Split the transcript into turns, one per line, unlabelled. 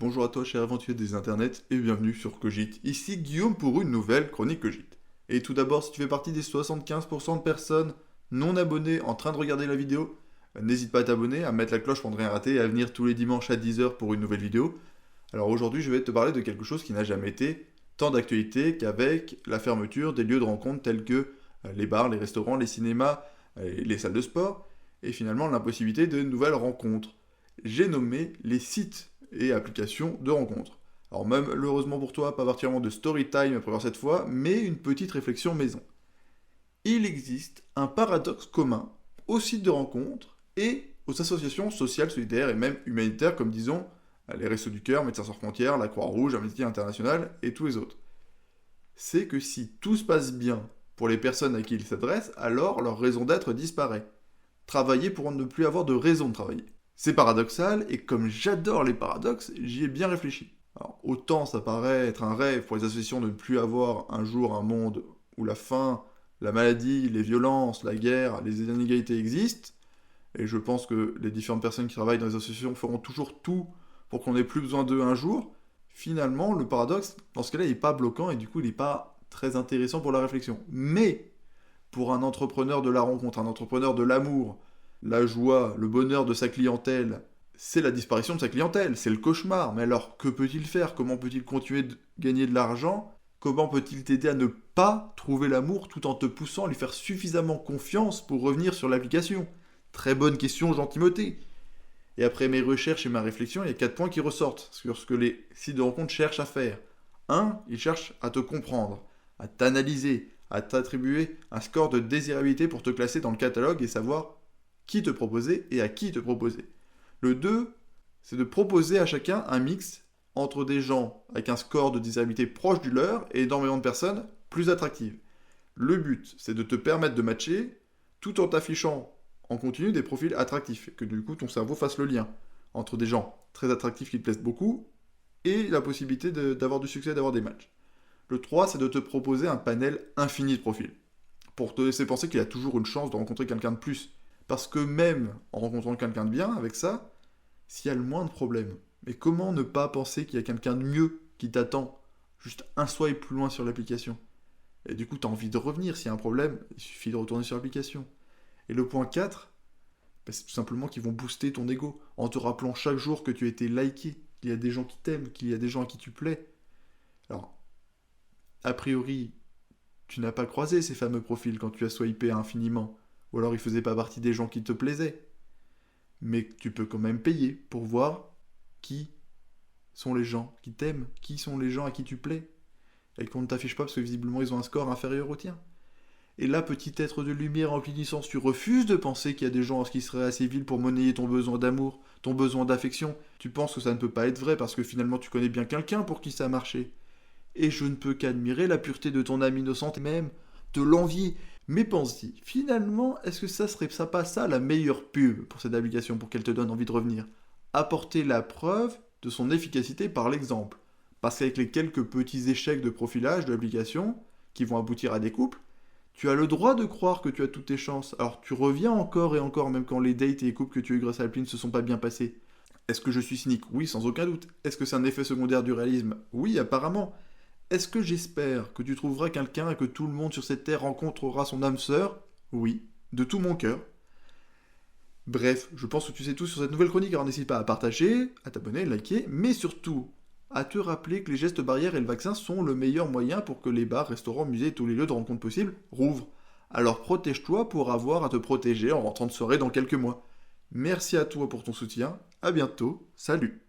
Bonjour à toi cher aventurier des internets et bienvenue sur Cogite. Ici Guillaume pour une nouvelle chronique Cogite. Et tout d'abord, si tu fais partie des 75% de personnes non abonnées en train de regarder la vidéo, n'hésite pas à t'abonner, à mettre la cloche pour ne rien rater et à venir tous les dimanches à 10h pour une nouvelle vidéo. Alors aujourd'hui, je vais te parler de quelque chose qui n'a jamais été tant d'actualité qu'avec la fermeture des lieux de rencontre tels que les bars, les restaurants, les cinémas, les salles de sport et finalement l'impossibilité de nouvelles rencontres. J'ai nommé les sites et applications de rencontres. Alors même, heureusement pour toi, pas particulièrement de story time à prévoir cette fois, mais une petite réflexion maison. Il existe un paradoxe commun aux sites de rencontres et aux associations sociales, solidaires et même humanitaires comme disons les Restos du Cœur, Médecins Sans Frontières, la Croix-Rouge, Amnesty International et tous les autres. C'est que si tout se passe bien pour les personnes à qui ils s'adressent, alors leur raison d'être disparaît. Travailler pour ne plus avoir de raison de travailler. C'est paradoxal, et comme j'adore les paradoxes, j'y ai bien réfléchi. Alors, autant ça paraît être un rêve pour les associations de ne plus avoir un jour un monde où la faim, la maladie, les violences, la guerre, les inégalités existent, et je pense que les différentes personnes qui travaillent dans les associations feront toujours tout pour qu'on n'ait plus besoin d'eux un jour. Finalement, le paradoxe, dans ce cas-là, il n'est pas bloquant, et du coup, il n'est pas très intéressant pour la réflexion. Mais, pour un entrepreneur de la rencontre, un entrepreneur de l'amour, la joie, le bonheur de sa clientèle, c'est la disparition de sa clientèle, c'est le cauchemar. Mais alors, que peut-il faire? Comment peut-il continuer de gagner de l'argent? Comment peut-il t'aider à ne pas trouver l'amour tout en te poussant à lui faire suffisamment confiance pour revenir sur l'application? Très bonne question, Jean Timothée. Et après mes recherches et ma réflexion, il y a 4 points qui ressortent sur ce que les sites de rencontres cherchent à faire. 1. Ils cherchent à te comprendre, à t'analyser, à t'attribuer un score de désirabilité pour te classer dans le catalogue et savoir qui te proposer et à qui te proposer. Le 2, c'est de proposer à chacun un mix entre des gens avec un score de désirabilité proche du leur et énormément de personnes plus attractives. Le but, c'est de te permettre de matcher tout en t'affichant en continu des profils attractifs, et que du coup ton cerveau fasse le lien entre des gens très attractifs qui te plaisent beaucoup et la possibilité d'avoir du succès, d'avoir des matchs. Le 3, c'est de te proposer un panel infini de profils, pour te laisser penser qu'il y a toujours une chance de rencontrer quelqu'un de plus. Parce que même en rencontrant quelqu'un de bien avec ça, s'il y a le moindre problème, mais comment ne pas penser qu'il y a quelqu'un de mieux qui t'attend juste un swipe plus loin sur l'application? Et du coup, tu as envie de revenir. S'il y a un problème, il suffit de retourner sur l'application. Et le point 4, c'est tout simplement qu'ils vont booster ton ego en te rappelant chaque jour que tu as été liké, qu'il y a des gens qui t'aiment, qu'il y a des gens à qui tu plais. Alors, a priori, tu n'as pas croisé ces fameux profils quand tu as swipé infiniment. Ou alors ils faisaient pas partie des gens qui te plaisaient. Mais tu peux quand même payer pour voir qui sont les gens qui t'aiment, qui sont les gens à qui tu plais. Et qu'on ne t'affiche pas parce que visiblement ils ont un score inférieur au tien. Et là, petit être de lumière rempli de licence, tu refuses de penser qu'il y a des gens qui seraient assez vils pour monnayer ton besoin d'amour, ton besoin d'affection. Tu penses que ça ne peut pas être vrai parce que finalement tu connais bien quelqu'un pour qui ça a marché. Et je ne peux qu'admirer la pureté de ton âme innocente et même de l'envier. Mais pense-y, finalement, est-ce que ça serait ça pas ça la meilleure pub pour cette application pour qu'elle te donne envie de revenir? Apporter la preuve de son efficacité par l'exemple. Parce qu'avec les quelques petits échecs de profilage de l'application, qui vont aboutir à des couples, tu as le droit de croire que tu as toutes tes chances. Alors tu reviens encore et encore, même quand les dates et les couples que tu as eu grâce à l'appli ne se sont pas bien passés. Est-ce que je suis cynique? Oui, sans aucun doute. Est-ce que c'est un effet secondaire du réalisme? Oui, apparemment. Est-ce que j'espère que tu trouveras quelqu'un et que tout le monde sur cette terre rencontrera son âme sœur? Oui, de tout mon cœur. Bref, je pense que tu sais tout sur cette nouvelle chronique, alors n'hésite pas à partager, à t'abonner, liker, mais surtout à te rappeler que les gestes barrières et le vaccin sont le meilleur moyen pour que les bars, restaurants, musées et tous les lieux de rencontre possibles rouvrent. Alors protège-toi pour avoir à te protéger en rentrant de soirée dans quelques mois. Merci à toi pour ton soutien, à bientôt, salut!